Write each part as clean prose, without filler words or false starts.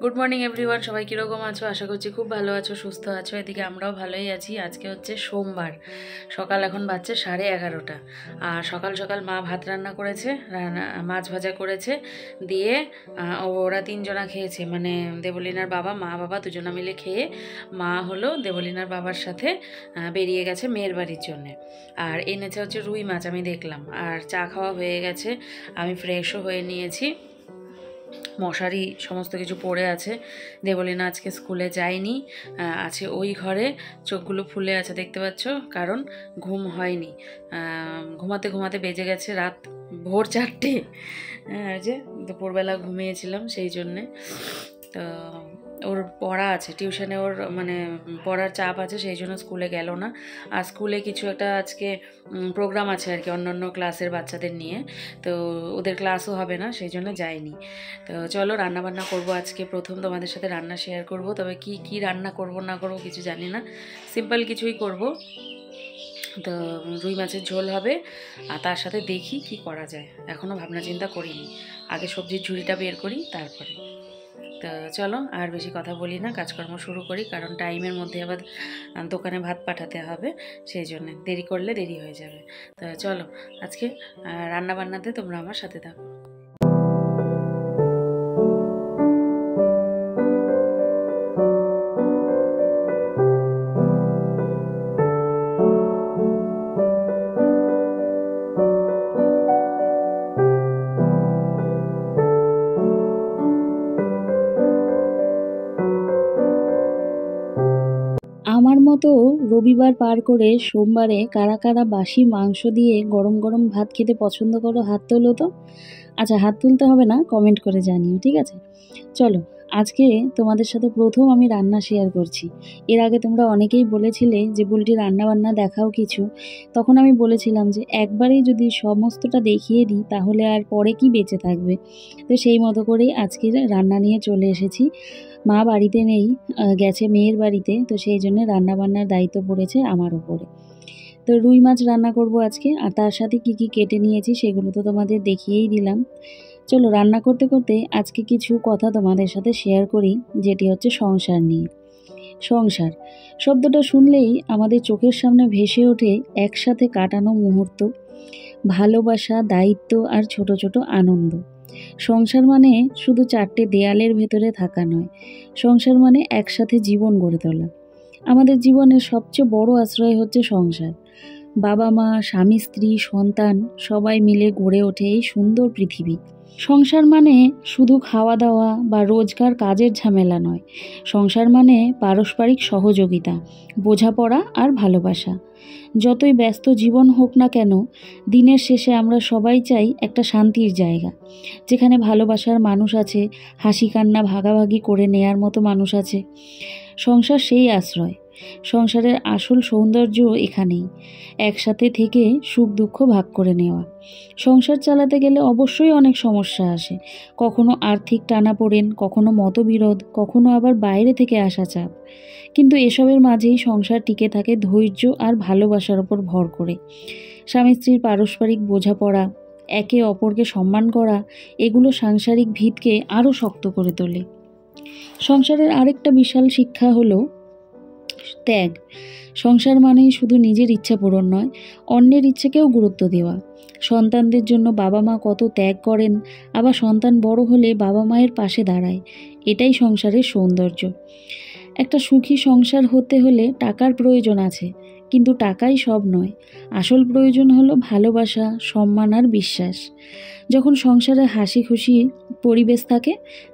Good morning everyone, সবাই কীরকম আছো? আশা করছি খুব ভালো আছো, সুস্থ আছো। এদিকে আমরাও ভালোই আছি। আজকে হচ্ছে সোমবার, সকাল এখন বাজছে 11:30। আর সকাল সকাল মা ভাত রান্না করেছে, মাছ ভাজা করেছে, দিয়ে ওরা তিনজনা খেয়েছে, মানে দেবলীনার বাবা, মা বাবা দুজনা মিলে খেয়ে মা হলো দেবলীনার বাবার সাথে বেরিয়ে গেছে মেয়ের বাড়ির জন্যে। আর এনেছে হচ্ছে রুই মাছ, আমি দেখলাম। আর চা খাওয়া হয়ে গেছে, আমি ফ্রেশও হয়ে নিয়েছি, মশারি সমস্ত কিছু পড়ে আছে। দেবলীনা আজকে স্কুলে যায়নি, আছে ওই ঘরে, চোখগুলো ফুলে আছে দেখতে পাচ্ছ, কারণ ঘুম হয়নি। ঘুমাতে ঘুমাতে বেজে গেছে রাত ভোর 4টে। যে দুপুরবেলা ঘুমিয়েছিলাম সেই জন্যে। তো ওর পড়া আছে, টিউশনে ওর মানে পড়ার চাপ আছে, সেই জন্য স্কুলে গেল না। আর স্কুলে কিছু একটা আজকে প্রোগ্রাম আছে আর কি, অন্যান্য ক্লাসের বাচ্চাদের নিয়ে, তো ওদের ক্লাসও হবে না, সেই জন্য যায়নি। তো চলো রান্নাবান্না করবো আজকে। প্রথম তোমাদের সাথে রান্না শেয়ার করব, তবে কি রান্না করব না করব কিছু জানি না, সিম্পল কিছুই করব। তো রুই মাছের ঝোল হবে, আর তার সাথে দেখি কি করা যায়, এখনও ভাবনা চিন্তা করিনি। আগে সবজির ঝুড়িটা বের করি, তারপরে। তো চলো আর বেশি কথা বলি না, কাজকর্ম শুরু করি, কারণ টাইমের মধ্যে আবার দোকানে ভাত পাঠাতে হবে, সেই জন্যে দেরি করলে দেরি হয়ে যাবে। তো চলো আজকে রান্না বান্নাতে তোমরা আমার সাথে থাকো। আমার মতো রবিবার পার করে সোমবারে কারা কারা বাসি মাংস দিয়ে গরম গরম ভাত খেতে পছন্দ করো? হাত তোলো তো। আচ্ছা, হাত তুলতে হবে না, কমেন্ট করে জানিও, ঠিক আছে? চলো, আজকে তোমাদের সাথে প্রথম আমি রান্না শেয়ার করছি। এর আগে তোমরা অনেকেই বলেছিলে যে বুলটি রান্না বান্না দেখাও কিছু। তখন আমি বলেছিলাম যে একবারেই যদি সমস্তটা দেখিয়ে দিই তাহলে আর পরে কি বেঁচে থাকবে। তো সেই মতো করেই আজকে রান্না নিয়ে চলে এসেছি। মা বাড়িতে নেই, গেছে মেয়ের বাড়িতে, তো সেই জন্য রান্নাবান্নার দায়িত্ব পড়েছে আমার উপরে। তো রুই মাছ রান্না করব আজকে, আর তার সাথে কি কি কেটে নিয়েছি সেগুলো তো তোমাদের দেখিয়েই দিলাম। চলো রান্না করতে করতে আজকে কিছু কথা তোমাদের সাথে শেয়ার করি, যেটি হচ্ছে সংসার নিয়ে। সংসার শব্দটা শুনলেই আমাদের চোখের সামনে ভেসে ওঠে একসাথে কাটানো মুহূর্ত, ভালোবাসা, দায়িত্ব আর ছোট ছোট আনন্দ। সংসার মানে শুধু চারটে দেয়ালের ভেতরে থাকা নয়, সংসার মানে একসাথে জীবন গড়ে তোলা। আমাদের জীবনের সবচেয়ে বড় আশ্রয় হচ্ছে সংসার। বাবা মা, স্বামী স্ত্রী, সন্তান সবাই মিলে গড়ে ওঠে এই সুন্দর পৃথিবী। সংসার মানে শুধু খাওয়া দাওয়া বা রোজকার কাজের ঝামেলা নয়, সংসার মানে পারস্পরিক সহযোগিতা, বোঝাপড়া আর ভালোবাসা। যতই ব্যস্ত জীবন হোক না কেন, দিনের শেষে আমরা সবাই চাই একটা শান্তির জায়গা, যেখানে ভালোবাসার মানুষ আছে, হাসি কান্না ভাগাভাগি করে নেয়ার মতো মানুষ আছে। সংসার সেই আশ্রয়। সংসারের আসল সৌন্দর্য এখানেই, একসাথে থেকে সুখ দুঃখ ভাগ করে নেওয়া। সংসার চালাতে গেলে অবশ্যই অনেক সমস্যা আসে, কখনো আর্থিক টানাপোড়েন, কখনো মতবিরোধ, কখনো আবার বাইরে থেকে আসা চাপ। কিন্তু এসবের মাঝেই সংসার টিকে থাকে ধৈর্য আর ভালোবাসার ওপর ভর করে। স্বামী স্ত্রীর পারস্পরিক বোঝাপড়া, একে অপরকে সম্মান করা, এগুলো সাংসারিক ভিতকে আরও শক্ত করে তোলে। সংসারের আরেকটা বিশাল শিক্ষা হলো ত্যাগ। সংসার মানেই শুধু নিজের ইচ্ছা পূরণ নয়, অন্যের ইচ্ছেকেও গুরুত্ব দেওয়া। সন্তানদের জন্য বাবা মা কত ত্যাগ করেন, আবার সন্তান বড় হলে বাবা মায়ের পাশে দাঁড়ায়। এটাই সংসারের সৌন্দর্য। একটা সুখী সংসার হতে হলে টাকার প্রয়োজন আছে, কিন্তু টাকাই সব নয়। আসল প্রয়োজন হলো ভালোবাসা, সম্মান আর বিশ্বাস। যখন সংসারে হাসি খুশি পরিবেশ থাকে,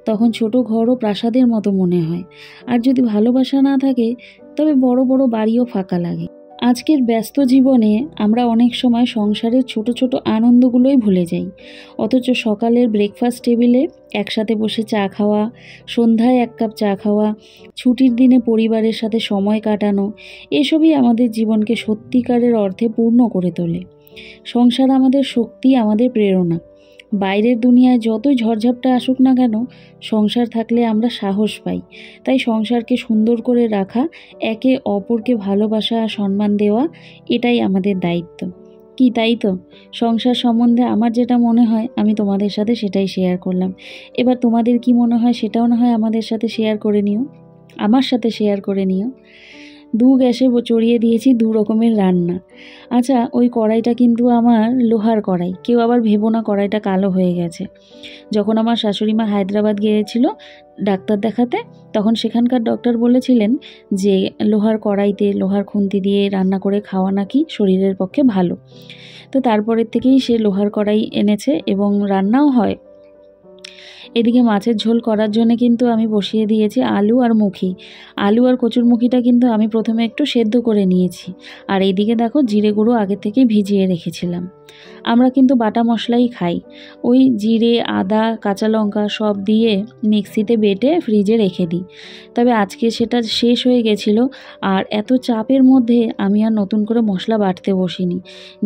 তখন ছোট ঘরও প্রাসাদের মতো মনে হয়। আর যদি ভালোবাসা না থাকে, তবে বড় বড় বাড়িও ফাঁকা লাগে। আজকের ব্যস্ত জীবনে আমরা অনেক সময় সংসারের ছোট ছোট আনন্দগুলোই ভুলে যাই, অথচ সকালের ব্রেকফাস্ট টেবিলে একসাথে বসে চা খাওয়া, সন্ধ্যায় এক কাপ চা খাওয়া, ছুটির দিনে পরিবারের সাথে সময় কাটানো, এসবই আমাদের জীবনকে সত্যিকারের অর্থে পূর্ণ করে তোলে। সংসার আমাদের শক্তি, আমাদের প্রেরণা। বাইরের দুনিয়ায় যতই ঝড়ঝাপটা আসুক না কেন, সংসার থাকলে আমরা সাহস পাই। তাই সংসারকে সুন্দর করে রাখা, একে অপরকে ভালোবাসা আর সম্মান দেওয়া, এটাই আমাদের দায়িত্ব। কি তাই তো, সংসার সম্বন্ধে আমার যেটা মনে হয় আমি তোমাদের সাথে সেটাই শেয়ার করলাম। এবার তোমাদের কি মনে হয় সেটাও না হয় আমাদের সাথে শেয়ার করে নিও, আমার সাথে শেয়ার করে নিও। গ্যাসে চড়িয়ে দিয়েছি 2 রকমের রান্না। আচ্ছা, ওই কড়াইটা কিন্তু আমার লোহার কড়াই, কেউ আবার ভেবো না কড়াইটা কালো হয়ে গেছে। যখন আমার শাশুড়ি মা হায়দ্রাবাদ গিয়েছিল ডাক্তার দেখাতে, তখন সেখানকার ডক্টর বলেছিলেন যে লোহার কড়াইতে লোহার খুন্তি দিয়ে রান্না করে খাওয়া নাকি শরীরের পক্ষে ভালো। তো তারপরের থেকেই সে লোহার কড়াই এনেছে এবং রান্নাও হয়। এদিকে মাছের ঝোল করার জন্য কিন্তু আমি বসিয়ে দিয়েছি আলু আর মুখি। আলু আর কচুরমুখিটা কিন্তু আমি প্রথমে একটু সেদ্ধ করে নিয়েছি। আর এইদিকে দেখো জিরে গুঁড়ো আগে থেকে ভিজিয়ে রেখেছিলাম। আমরা কিন্তু বাটা মশলাই খাই, ওই জিরে, আদা, কাঁচা লঙ্কা সব দিয়ে মিক্সিতে বেটে ফ্রিজে রেখে দিই। তবে আজকে সেটা শেষ হয়ে গেছিলো, আর এত চাপের মধ্যে আমি আর নতুন করে মশলা বাটতে বসিনি।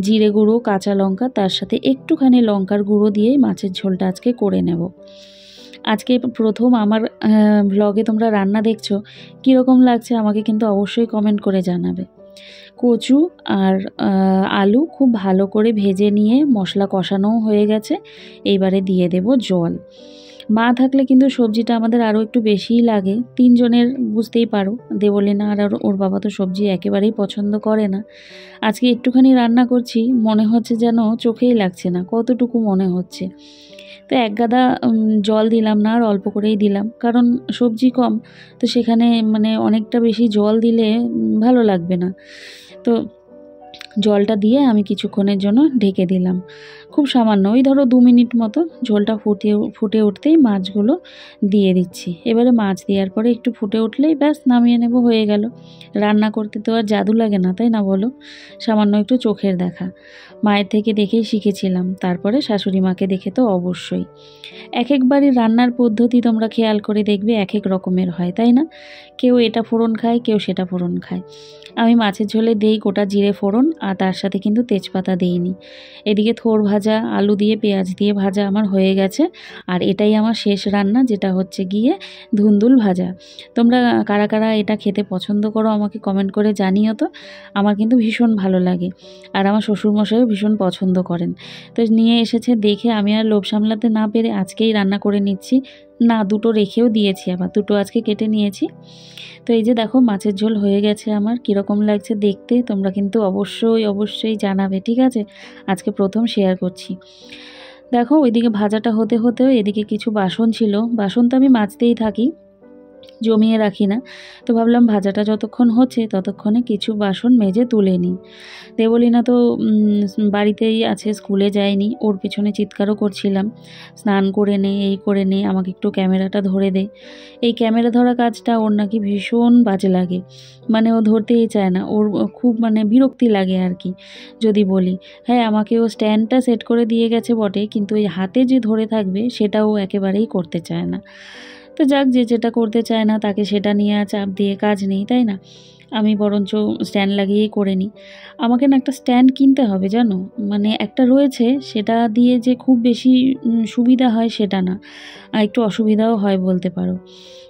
জিরে গুঁড়ো, কাঁচা লঙ্কা, তার সাথে একটুখানি লঙ্কার গুঁড়ো দিয়েই মাছের ঝোলটা আজকে করে নেব। আজকে প্রথম আমার ব্লগে তোমরা রান্না দেখছো, কীরকম লাগছে আমাকে কিন্তু অবশ্যই কমেন্ট করে জানাবে। কচু আর আলু খুব ভালো করে ভেজে নিয়ে মশলা কষানোও হয়ে গেছে, এইবারে দিয়ে দেব জল। মা থাকলে কিন্তু সবজিটা আমাদের আরও একটু বেশিই লাগে, 3 জনের বুঝতেই পারো। দেবলীনা আর ওর বাবা তো সবজি একেবারেই পছন্দ করে না। আজকে একটুখানি রান্না করছি, মনে হচ্ছে যেন চোখেই লাগছে না, কতটুকু মনে হচ্ছে। তো 1 গাদা জল দিলাম না, আর অল্প করেই দিলাম, কারণ সবজি কম, তো সেখানে মানে অনেকটা বেশি জল দিলে ভালো লাগবে না। তো জলটা দিয়ে আমি কিছুক্ষণের জন্য ঢেকে দিলাম, খুব সামান্য, ওই ধরো 2 মিনিট মতো। ঝোলটা ফুটে উঠতেই মাছগুলো দিয়ে দিচ্ছি। এবারে মাছ দেওয়ার পরে একটু ফুটে উঠলেই ব্যাস নামিয়ে নেব, হয়ে গেল। রান্না করতে তো আর জাদু লাগে না, তাই না বলো? সামান্য একটু চোখের দেখা, মায়ের থেকে দেখেই শিখেছিলাম, তারপরে শাশুড়ি মাকে দেখে তো অবশ্যই। এক বাড়ির রান্নার পদ্ধতি তোমরা খেয়াল করে দেখবে এক রকমের হয়, তাই না? কেউ এটা ফোড়ন খায়, কেউ সেটা ফোড়ন খায়। আমি মাছের ঝোলে দেই গোটা জিরে ফোড়ন, আর তার সাথে কিন্তু তেজপাতা দেইনি। এদিকে থোর ভাজা, আলু দিয়ে পেঁয়াজ দিয়ে ভাজা আমার হয়ে গেছে। আর এটাই আমার শেষ রান্না, যেটা হচ্ছে গিয়ে ধুন্দুল ভাজা। তোমরা কারা কারা এটা খেতে পছন্দ করো আমাকে কমেন্ট করে জানিও তো। আমার কিন্তু ভীষণ ভালো লাগে, আর আমার শ্বশুরমশাইও ভীষণ পছন্দ করেন। তো নিয়ে এসেছে দেখে আমি আর লোভ সামলাতে না পেরে আজকেই রান্না করে নিচ্ছি। না, 2টো রেখেও দিয়েছি, আবার 2টো আজকে কেটে নিয়েছি। তো এই যে দেখো মাছের ঝোল হয়ে গেছে আমার। কীরকম লাগছে দেখতে তোমরা কিন্তু অবশ্যই জানাবে, ঠিক আছে? আজকে প্রথম শেয়ার করছি। দেখো ওইদিকে ভাজাটা হতে হতেও এদিকে কিছু বাসন ছিল, বাসন তো আমি মাজতেই থাকি, জমিয়ে রাখি না। তো ভাবলাম ভাজাটা যতক্ষণ হচ্ছে ততক্ষণে কিছু বাসন মেজে তুলে নিই। দেবলীনা তো বাড়িতেই আছে, স্কুলে যায়নি। ওর পেছনে চিৎকারও করছিলাম, স্নান করে নে, এই করে নে, আমাকে একটু ক্যামেরাটা ধরে দে। এই ক্যামেরা ধরা কাজটা ওর নাকি ভীষণ বাজে লাগে, মানে ও ধরতেই চায় না, ওর খুব মানে বিরক্তি লাগে আর কি যদি বলি। হ্যাঁ, আমাকে ও স্ট্যান্ডটা সেট করে দিয়ে গেছে বটে, কিন্তু এই হাতে যে ধরে থাকবে সেটাও একেবারেই করতে চায় না। তো যাক, যে যেটা করতে চায় না তাকে সেটা নিয়ে চাপ দিয়ে কাজ নেই, তাই না? আমি বরঞ্চ স্ট্যান্ড লাগিয়েই করে নিই। আমাকে না একটা স্ট্যান্ড কিনতে হবে, জানো, মানে একটা রয়েছে, সেটা দিয়ে যে খুব বেশি সুবিধা হয় সেটা না, আর একটু অসুবিধাও হয় বলতে পারো।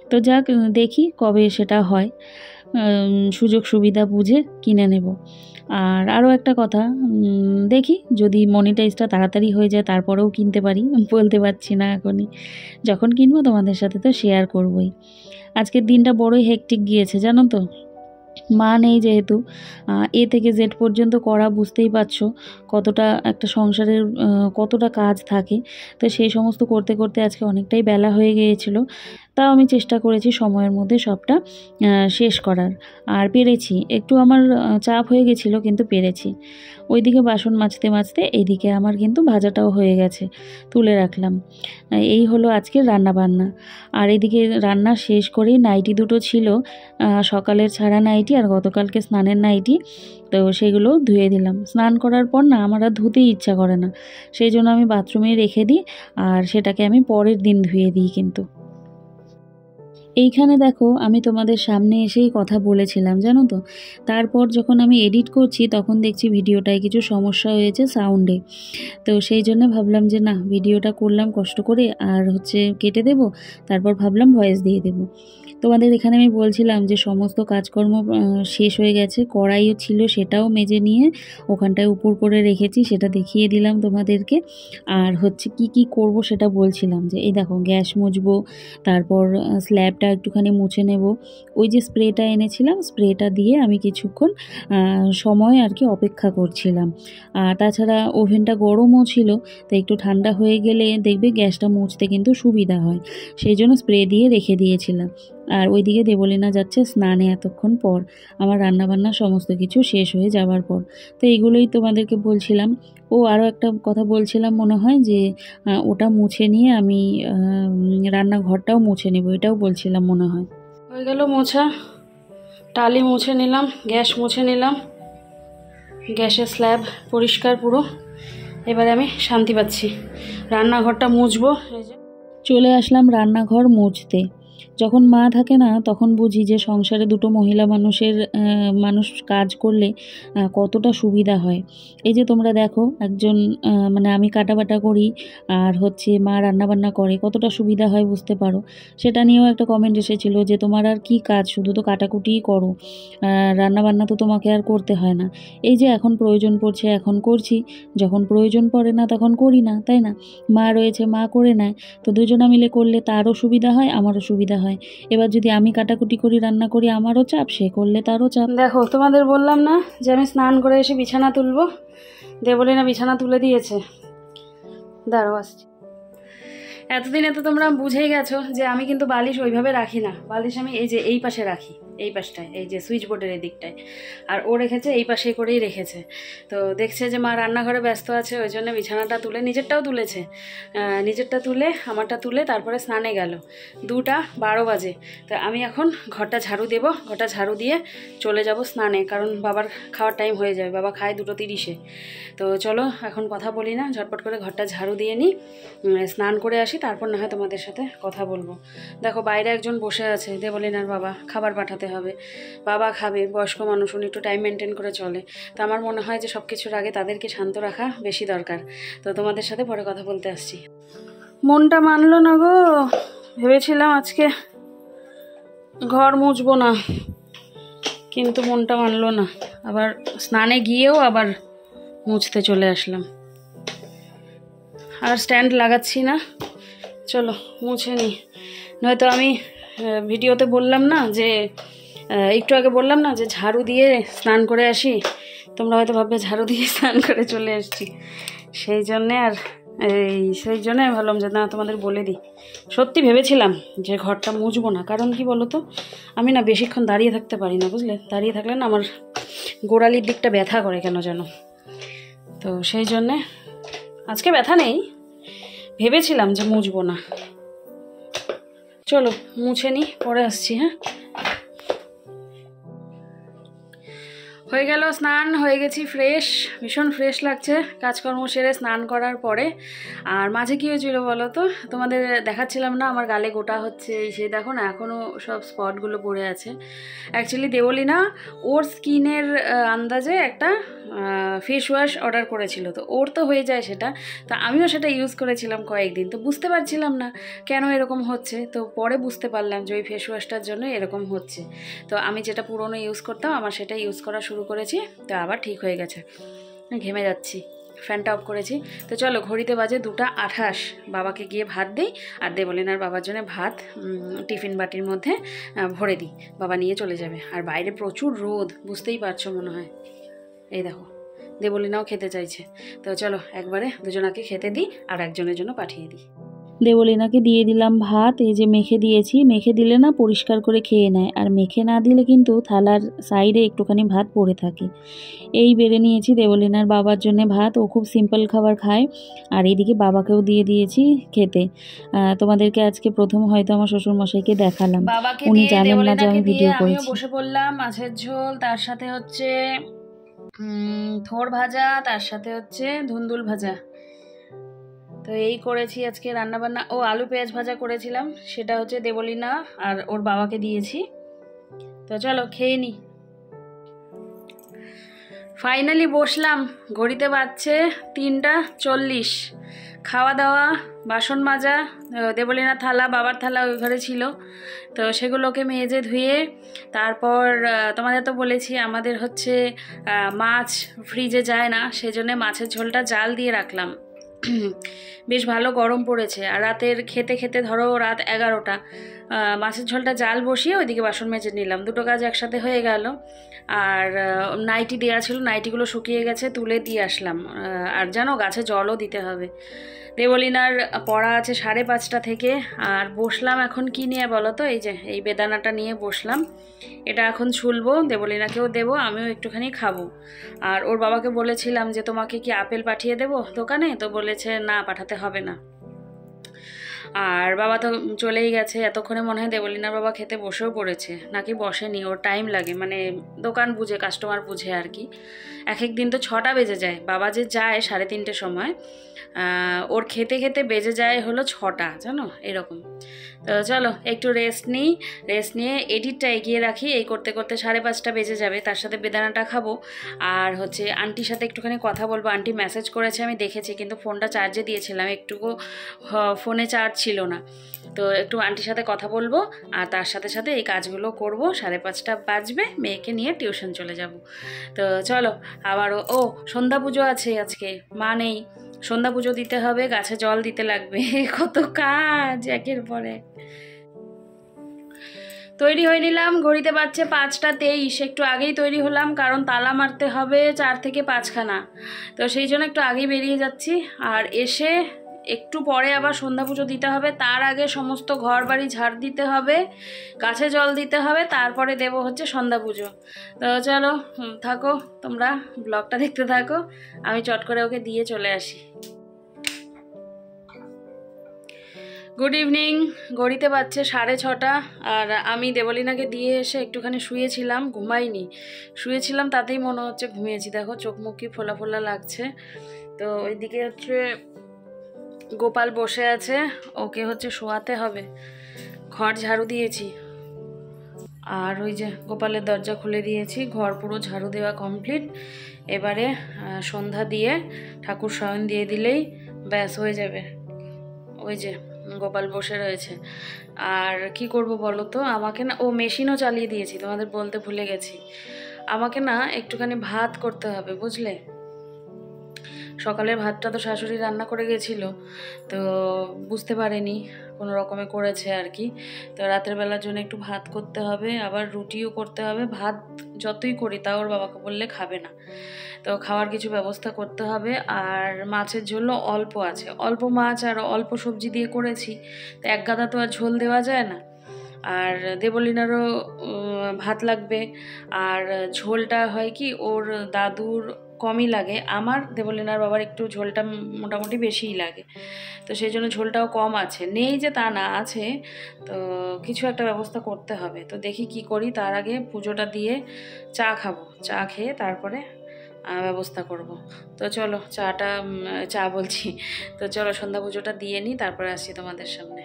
তো যাক, দেখি কবে সেটা হয়, সুযোগ সুবিধা বুঝে কিনে নেব। আর আরও একটা কথা, দেখি যদি মনিটাইজটা তাড়াতাড়ি হয়ে যায় তারপরেও কিনতে পারি, বলতে পারছি না এখনই। যখন কিনবো তোমাদের সাথে তো শেয়ার করবই। আজকের দিনটা বড়ই হেকটিক গিয়েছে, জানো তো। মা নেই যেহেতু, এ থেকে জেড পর্যন্ত করা বুঝতেই পারছো কতটা একটা সংসারের কতটা কাজ থাকে। তো সেই সমস্ত করতে করতে আজকে অনেকটাই বেলা হয়ে গিয়েছিল। তাও আমি চেষ্টা করেছি সময়ের মধ্যে সবটা শেষ করার, আর পেরেছি। একটু আমার চাপ হয়ে গেছিলো, কিন্তু পেরেছি। ওইদিকে বাসন মাজতে মাজতে এইদিকে আমার কিন্তু ভাজাটাও হয়ে গেছে, তুলে রাখলাম। এই হলো আজকের রান্না বান্না। আর এদিকে রান্না শেষ করেই নাইটি 2টো ছিল, সকালের ছাড়া নাইটি আর গতকালকে স্নানের নাইটি, তো সেগুলো ধুয়ে দিলাম। স্নান করার পর না আমার আর ধুতেই ইচ্ছা করে না, সেই জন্য আমি বাথরুমে রেখে দিই, আর সেটাকে আমি পরের দিন ধুয়ে দিই। কিন্তু এইখানে দেখো আমি তোমাদের সামনে এসেই কথা বলেছিলাম জানো তো, তারপর যখন আমি এডিট করছি তখন দেখছি ভিডিওটায় কিছু সমস্যা হয়েছে সাউন্ডে। তো সেই জন্য ভাবলাম যে না, ভিডিওটা করলাম কষ্ট করে আর কেটে দেব, তারপর ভাবলাম ভয়েস দিয়ে দেব। তোমাদের এখানে আমি বলছিলাম যে সমস্ত কাজকর্ম শেষ হয়ে গেছে, কড়াইও ছিল সেটাও মেজে নিয়ে ওখানটায় উপর করে রেখেছি, সেটা দেখিয়ে দিলাম তোমাদেরকে। আর কি কি করব সেটা বলছিলাম, যে এই দেখো গ্যাস মুছবো, তারপর স্ল্যাবটা একটুখানি মুছে নেব। ওই যে স্প্রেটা এনেছিলাম, স্প্রেটা দিয়ে আমি কিছুক্ষণ সময় অপেক্ষা করছিলাম। আর তাছাড়া ওভেনটা গরমও ছিল, তো একটু ঠান্ডা হয়ে গেলে দেখবে গ্যাসটা মুছতে কিন্তু সুবিধা হয়, সেই জন্য স্প্রে দিয়ে রেখে দিয়েছিলাম। আর ওইদিকে দেবলীনা যাচ্ছে স্নানে এতক্ষণ পর, আমার রান্নাবান্না সমস্ত কিছু শেষ হয়ে যাওয়ার পর। তো এইগুলোই তোমাদেরকে বলছিলাম। ও আরও একটা কথা বলছিলাম মনে হয়, যে ওটা মুছে নিয়ে আমি রান্নাঘরটাও মুছে নেব, এটাও বলছিলাম মনে হয়। হয়ে গেল মোছা, টালি মুছে নিলাম, গ্যাস মুছে নিলাম, গ্যাসের স্ল্যাব পরিষ্কার পুরো। এবারে আমি শান্তি পাচ্ছি, রান্নাঘরটা মুছবো। এই যে চলে আসলাম রান্নাঘর মুছতে। যখন মা থাকে না তখন বুঝি যে সংসারে দুটো মহিলা মানুষ কাজ করলে কতটা সুবিধা হয়। এই যে তোমরা দেখো, একজন মানে আমি কাটাবাটা করি আর মা রান্নাবান্না করে, কতটা সুবিধা হয় বুঝতে পারো। সেটা নিয়েও একটা কমেন্ট এসেছিল যে তোমার আর কি কাজ, শুধু তো কাটাকুটিই করো, রান্নাবান্না তো তোমাকে আর করতে হয় না। এই যে এখন প্রয়োজন পড়ছে এখন করছি, যখন প্রয়োজন পড়ে না তখন করি না, তাই না? মা রয়েছে, মা করে নেয়, তো দুজনা মিলে করলে তারও সুবিধা হয় আমারও সুবিধা হয়। এবার যদি আমি কাটাকুটি করি, রান্না করি, আমারও চাপ, সে করলে তারও চাপ। দেখো তোমাদের বললাম না যে আমি স্নান করে এসে বিছানা তুলবো, দেবলীনা বিছানা তুলে দিয়েছে। দাঁড়াও আসছি। এতদিনে তো তোমরা বুঝেই গেছো যে আমি কিন্তু বালিশ ওইভাবে রাখি না, বালিশ আমি এই যে এই পাশে রাখি, এই পাশটায়, এই যে সুইচ বোর্ডের এই দিকটায়। আর ও রেখেছে এই পাশে করেই রেখেছে। তো দেখছে যে মা রান্নাঘরে ব্যস্ত আছে, ওই জন্য বিছানাটা তুলে, নিজেরটাও তুলেছে, নিজেরটা তুলে আমারটা তুলে তারপরে স্নানে গেল। 2:12 বাজে। তো আমি এখন ঘরটা ঝাড়ু দেবো, ঘরটা ঝাড়ু দিয়ে চলে যাব স্নানে, কারণ বাবার খাওয়ার টাইম হয়ে যাবে, বাবা খায় 2:30-এ। তো চলো এখন কথা বলি না, ঝটপট করে ঘরটা ঝাড়ু দিয়ে নিই, স্নান করে আসি, তারপর না হয় তোমাদের সাথে কথা বলবো। দেখো বাইরে একজন বসে আছে, দেবলীনার বাবা, খাবার পাঠাতে হবে, বাবা খাবে, বয়স্ক মানুষ, উনি একটু টাইম মেনটেন করে চলে। তো আমার মনে হয় যে সব কিছুর আগে তাদেরকে শান্ত রাখা বেশি দরকার। তো তোমাদের সাথে পরে কথা বলতে আসছি। মনটা মানলো না গো, ভেবেছিলাম আজকে ঘর মুছবো না, কিন্তু মনটা মানলো না, আবার স্নানে গিয়েও আবার মুছতে চলে আসলাম। আর স্ট্যান্ড লাগাচ্ছি না, চলো মুছে নিই। নয়তো আমি ভিডিওতে বললাম না যে, একটু আগে বললাম না যে ঝাড়ু দিয়ে স্নান করে আসি, তোমরা হয়তো ভাববে ঝাড়ু দিয়ে স্নান করে চলে আসছি, সেই জন্যে আমি ভাবলাম যে না তোমাদের বলে দিই। সত্যি ভেবেছিলাম যে ঘরটা মুছবো না, কারণ কি বলো তো, আমি না বেশিক্ষণ দাঁড়িয়ে থাকতে পারি না, বুঝলে? দাঁড়িয়ে থাকলে না আমার গোড়ালির দিকটা ব্যথা করে কেন যেন। তো সেই জন্যে আজকে ব্যথা নেই, ভেবেছিলাম যে মুছবো না। চলো মুছে নিই, পরে আসছি। হ্যাঁ, হয়ে গেল স্নান, হয়ে গেছি ফ্রেশ, ভীষণ ফ্রেশ লাগছে কাজকর্ম সেরে স্নান করার পরে। আর মাঝে কী হয়েছিল বলো তো, তোমাদের দেখাচ্ছিলাম না আমার গালে গোটা হচ্ছে, সেই দেখো না এখনও সব স্পটগুলো পড়ে আছে। অ্যাকচুয়ালি দেবলীনা ওর স্কিনের আন্দাজে একটা ফেস ওয়াশ অর্ডার করেছিল, তো ওর তো হয়ে যায় সেটা, তো আমিও সেটা ইউজ করেছিলাম কয়েকদিন, তো বুঝতে পারছিলাম না কেন এরকম হচ্ছে। তো পরে বুঝতে পারলাম যে ওই ফেস ওয়াশটার জন্য এরকম হচ্ছে। তো আমি যেটা পুরনো ইউজ করতাম, আমার সেটা ইউজ করা শুরু করেছি, তো আবার ঠিক হয়ে গেছে। ঘেমে যাচ্ছি, ফ্যানটা অফ করেছি। তো চলো, ঘড়িতে বাজে 2:28, বাবাকে গিয়ে ভাত দিই, আর দেবলীনার বাবার জন্য ভাত টিফিন বাটির মধ্যে ভরে দিই, বাবা নিয়ে চলে যাবে। আর বাইরে প্রচুর রোদ, বুঝতেই পারছো মনে হয়। এই দেখো দেবলীনাও খেতে চাইছে, তো চলো একবারে দুজনাকে খেতে দিই আর একজনের জন্য পাঠিয়ে দিই। দেবলীনাকে দিয়ে দিলাম ভাত, এই যে মেখে দিয়েছি, মেখে দিলে না পরিষ্কার করে খেয়ে নেয়, আর মেখে না দিলে কিন্তু থালার সাইডে একটুখানি ভাত পড়ে থাকে। এই বেড়ে নিয়েছি দেবলীনার বাবার জন্য ভাত, ও খুব সিম্পল খাবার খায়। আর এইদিকে বাবাকেও দিয়ে দিয়েছি খেতে। তোমাদেরকে আজকে প্রথম হয়তো আমার শ্বশুরমশাইকে দেখালাম, উনি জানেন না যে আমি ভিডিও করেছি। বসে পড়লাম, মাছের ঝোল, তার সাথে হচ্ছে থোড় ভাজা, তার সাথে হচ্ছে ধুন্দুল ভাজা, তো এই করেছি আজকে রান্নাবান্না। ও আলু পেঁয়াজ ভাজা করেছিলাম, সেটা হচ্ছে দেবলীনা আর ওর বাবাকে দিয়েছি। তো চলো খেয়ে নিই। ফাইনালি বসলাম, ঘড়িতে বাজছে 3:40। খাওয়া দাওয়া, বাসন মাজা, দেবলীনার থালা, বাবার থালা ওই ঘরে ছিল, তো সেগুলোকে মেজে ধুয়ে তারপর তোমাদের তো বলেছি আমাদের হচ্ছে মাছ ফ্রিজে যায় না, সেজন্য মাছের ঝোলটা জাল দিয়ে রাখলাম। বেশ ভালো গরম পড়েছে, আর রাতের খেতে খেতে ধরো রাত 11টা, মাছের ঝোলটা জাল বসিয়ে ওইদিকে বাসন মেজে নিলাম, দুটো কাজ একসাথে হয়ে গেল। আর নাইটি দেওয়া ছিল, নাইটিগুলো শুকিয়ে গেছে, তুলে দিয়ে আসলাম। আর জানো গাছে জলও দিতে হবে। দেবলীনার পড়া আছে 5:30 থেকে। আর বসলাম এখন কি নিয়ে বলো তো, এই যে এই বেদানাটা নিয়ে বসলাম। এটা এখন ছুলবো, দেবলীনাকেও দেবো, আমিও একটুখানি খাবো। আর ওর বাবাকে বলেছিলাম যে তোমাকে কি আপেল পাঠিয়ে দেবো দোকানে, তো বলেছে না পাঠাতে হবে না। আর বাবা তো চলেই গেছে, এতক্ষণে মনে হয় দেবলীনার বাবা খেতে বসেও পড়েছে, নাকি বসেনি, ওর টাইম লাগে, মানে দোকান বুঝে, কাস্টমার বুঝে আর কি। এক এক দিন তো 6টা বেজে যায়, বাবা যে যায় 3:30 সময়, ওর খেতে খেতে বেজে যায় হলো 6টা, জানো এরকম। তো চলো একটু রেস্ট নিই, রেস্ট নিয়ে এডিটটা এগিয়ে রাখি, এই করতে করতে 5:30 বেজে যাবে, তার সাথে বেদানাটা খাবো। আর হচ্ছে আন্টির সাথে একটুখানি কথা বলবো, আন্টি মেসেজ করেছে আমি দেখেছি, কিন্তু ফোনটা চার্জে দিয়েছিলাম, একটুকু ফোনে চার্জ ছিল না, তো একটু আন্টির সাথে কথা বলবো। আর তার সাথে সাথে এই কাজগুলো করব, 5:30 বাজবে, মেয়েকে নিয়ে টিউশন চলে যাব। তো চলো আবারও, সন্ধ্যা পুজো আছে আজকে, মা নেই, সন্ধ্যা পুজো দিতে হবে, গাছে জল দিতে লাগবে, কত কাজ একের পরে। তৈরি হয়ে নিলাম, ঘড়িতে বাজছে 5:23, একটু আগেই তৈরি হলাম, কারণ তালা মারতে হবে 4 থেকে 5খানা, তো সেই জন্য একটু আগেই বেরিয়ে যাচ্ছি। আর এসে একটু পরে আবার সন্ধ্যা পুজো দিতে হবে, তার আগে সমস্ত ঘর বাড়ি ঝাড় দিতে হবে, গাছে জল দিতে হবে, তারপরে দেব হচ্ছে সন্ধ্যা পুজো। তো চলো থাকো, তোমরা ব্লগটা দেখতে থাকো, আমি চট করে ওকে দিয়ে চলে আসি। গুড ইভিনিং, ঘড়িতে বাজছে 6:30, আর আমি দেবলীনাকে দিয়ে এসে একটুখানি শুয়েছিলাম, ঘুমাইনি, শুয়েছিলাম, তাতেই মনে হচ্ছে ঘুমিয়েছি, দেখো চোখ মুখ কি ফোলা ফোলা লাগছে। তো ওইদিকে হচ্ছে গোপাল বসে আছে, ওকে হচ্ছে শোয়াতে হবে, ঘর ঝাড়ু দিয়েছি, আর ওই যে গোপালের দরজা খুলে দিয়েছি, ঘর পুরো ঝাড়ু দেওয়া কমপ্লিট। এবারে সন্ধ্যা দিয়ে ঠাকুর শয়ন দিয়ে দিলেই ব্যাস হয়ে যাবে। ওই যে গোপাল বসে রয়েছে। আর কি করব বলো তো, আমাকে না, মেশিনও চালিয়ে দিয়েছি, তোমাদের বলতে ভুলে গেছি, আমাকে না একটুখানি ভাত করতে হবে, বুঝলে। সকালের ভাতটা তো শাশুড়ি রান্না করে গেছিলো, তো বুঝতে পারেনি, কোনো রকমে করেছে আর কি। তো রাতের বেলার জন্য একটু ভাত করতে হবে, আবার রুটিও করতে হবে। ভাত যতই করি তাও ওর বাবাকে বললে খাবে না, তো খাওয়ার কিছু ব্যবস্থা করতে হবে। আর মাছের ঝোলও অল্প আছে, অল্প মাছ আর অল্প সবজি দিয়ে করেছি, তো এক গাদা তো আর ঝোল দেওয়া যায় না। আর দেবলীনারও ভাত লাগবে, আর ঝোলটা হয় কি ওর দাদুর কমই লাগে, আমার দেবলীনার বাবার একটু ঝোলটা মোটামুটি বেশিই লাগে, তো সেই জন্য ঝোলটাও কম আছে, নেই যে তা না, আছে, তো কিছু একটা ব্যবস্থা করতে হবে। তো দেখি কি করি, তার আগে পুজোটা দিয়ে চা খাবো, চা খেয়ে তারপরে ব্যবস্থা করব। তো চলো চা বলছি, তো চলো সন্ধ্যা পুজোটা দিয়ে নিই, তারপরে আসছি তোমাদের সামনে।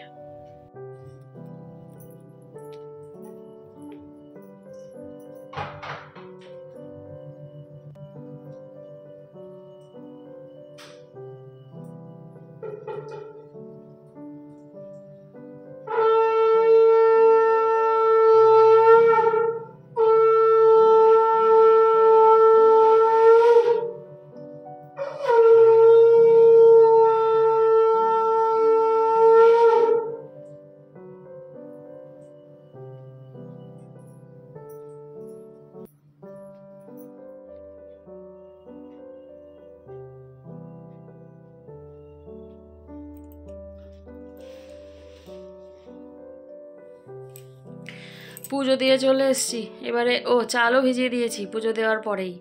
পুজো দিয়ে চলে এসেছি, এবারে চালও ভিজিয়ে দিয়েছি পুজো দেওয়ার পরেই।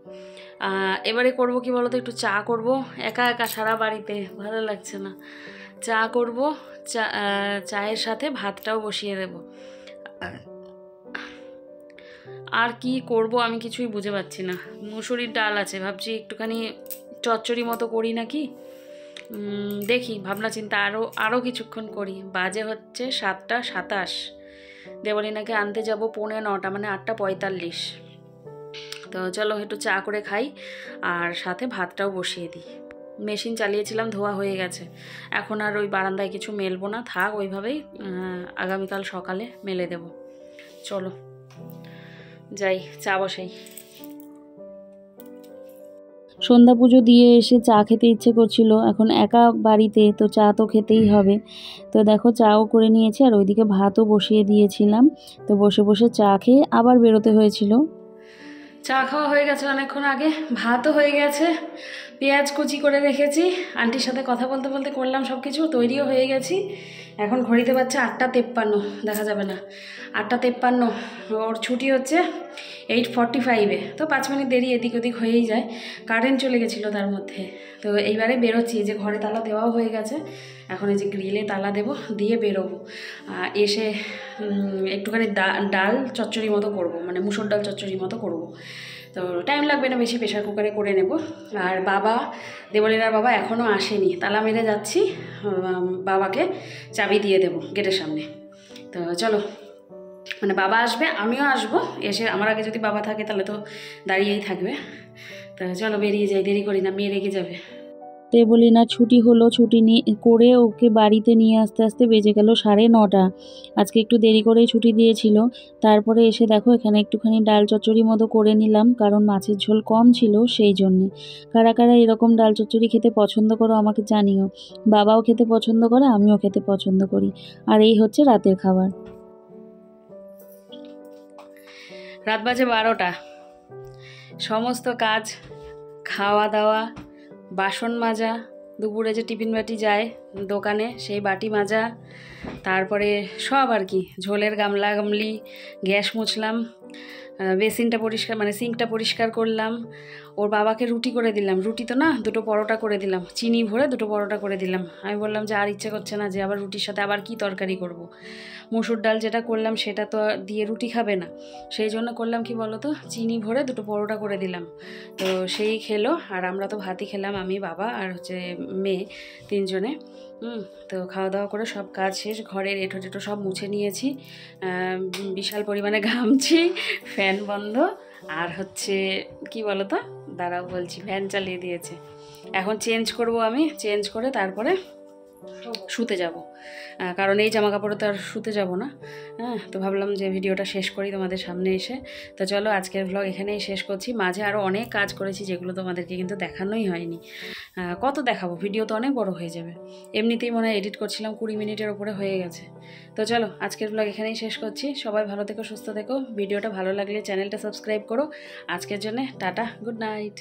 এবারে করব কি বলতো, একটু চা করব, একা একা সারা বাড়িতে ভালো লাগছে না, চা করব, চায়ের সাথে ভাতটাও বসিয়ে দেব। আর কি করব আমি কিছুই বুঝে পাচ্ছি না, মুসুরির ডাল আছে, ভাবছি একটুখানি চচ্চড়ি মতো করি নাকি, দেখি ভাবনা চিন্তা আরও কিছুক্ষণ করি। বাজে হচ্ছে 7:27। দেবলীনাকে আনতে যাব 8:45, মানে 8:45। তো চলো একটু চা করে খাই, আর সাথে ভাতটাও বসিয়ে দিই। মেশিন চালিয়েছিলাম, ধোয়া হয়ে গেছে। এখন আর ওই বারান্দায় কিছু মেলবো না, থাক ওইভাবেই, আগামীকাল সকালে মেলে দেব। চলো যাই, চা বসাই। সন্ধ্যা পুজো দিয়ে এসে চা খেতে ইচ্ছে করছিল, এখন একা বাড়িতে তো চা তো খেতেই হবে। তো দেখো চাও করে নিয়েছি, আর ওইদিকে ভাতও বসিয়ে দিয়েছিলাম। তো বসে বসে চা খেয়ে আবার বেরোতে হয়েছিল। চা খাওয়া হয়ে গেছে অনেকক্ষণ আগে, ভাতও হয়ে গেছে, পেঁয়াজ কুচি করে রেখেছি। আন্টির সাথে কথা বলতে বলতে করলাম, সব কিছু তৈরিও হয়ে গেছি। এখন ঘড়িতে পাচ্ছে 8:53, দেখা যাবে না, 8:53। ওর ছুটি হচ্ছে 8:45-এ, তো 5 মিনিট দেরি এদিক ওদিক হয়েই যায়। কারেন্ট চলে গেছিলো তার মধ্যে। তো এইবারে বেরোচ্ছি, যে ঘরে তালা দেওয়াও হয়ে গেছে, এখন এই যে গ্রিলে তালা দেবো, দিয়ে বেরোবো। এসে একটুখানি ডাল চচ্চড়ি মতো করবো, মানে মুসুর ডাল চচ্চড়ি মতো করবো। তো টাইম লাগবে না বেশি, প্রেশার কুকারে করে নেব। আর বাবা, দেবলীনার বাবা এখনও আসেনি, তালা মেরে যাচ্ছি, বাবাকে চাবি দিয়ে দেবো গেটের সামনে। তো চলো, মানে বাবা আসবে, আমিও আসবো, এসে আমার আগে যদি বাবা থাকে তাহলে তো দাঁড়িয়েই থাকবে। তো চলো বেরিয়ে যাই, দেরি করি না, মেয়ে রেগে যাবে। দেবলীনা ছুটি হলো, ছুটি করে ওকে বাড়িতে নিয়ে আসতে আসতে বেজে গেল 9:30। আজকে একটু দেরি করেই ছুটি দিয়েছিল। তারপরে এসে দেখো এখানে একটুখানি ডাল চচ্চড়ি মতো করে নিলাম, কারণ মাছের ঝোল কম ছিল সেই জন্যে। কারা কারা এরকম ডাল চচ্চড়ি খেতে পছন্দ করো আমাকে জানিও। বাবাও খেতে পছন্দ করে, আমিও খেতে পছন্দ করি। আর এই হচ্ছে রাতের খাবার। রাত বাজে 12টা। সমস্ত কাজ, খাওয়া দাওয়া, বাসন মাজা, দুপুরে যে টিফিন বাটি যায় দোকানে সেই বাটি মাজা, তারপরে সব আর কি, ঝোলের গামলা গামলি, গ্যাস মুছলাম, বেসিনটা পরিষ্কার, মানে সিঙ্কটা পরিষ্কার করলাম। ওর বাবাকে রুটি করে দিলাম, রুটি তো না, 2টো পরোটা করে দিলাম, চিনি ভরে 2টো পরোটা করে দিলাম। আমি বললাম যে আর ইচ্ছে করছে না, যে আবার রুটির সাথে আবার কি তরকারি করব। মুসুর ডাল যেটা করলাম সেটা তো দিয়ে রুটি খাবে না, সেই জন্য করলাম কি বলো তো, চিনি ভরে 2টো পরোটা করে দিলাম। তো সেই খেলো, আর আমরা তো ভাতই খেলাম, আমি, বাবা আর হচ্ছে মেয়ে, 3 জনে। তো খাওয়া দাওয়া করে সব কাজ শেষ, ঘরের এঁঠো টেঠো সব মুছে নিয়েছি, বিশাল পরিমাণে ঘামছি, ফ্যান বন্ধ, আর হচ্ছে কি বলো তো, দাঁড়াও বলছি, ফ্যান চালিয়ে দিয়েছে। এখন চেঞ্জ করব, আমি চেঞ্জ করে তারপরে শুতে যাব, কারণ এই জামা কাপড়ে তো আর শুতে যাব না। তো ভাবলাম যে ভিডিওটা শেষ করি তোমাদের সামনে এসে। তো চলো আজকের ব্লগ এখানেই শেষ করছি। মাঝে আরও অনেক কাজ করেছি যেগুলো তোমাদেরকে কিন্তু দেখানোই হয়নি। কত দেখাবো, ভিডিও তো অনেক বড় হয়ে যাবে। এমনিতেই মনে হয় এডিট করছিলাম 20 মিনিটের ওপরে হয়ে গেছে। তো চলো আজকের ব্লগ এখানেই শেষ করছি। সবাই ভালো থেকো, সুস্থ থেকো। ভিডিওটা ভালো লাগলে চ্যানেলটা সাবস্ক্রাইব করো। আজকের জন্য টাটা, গুড নাইট।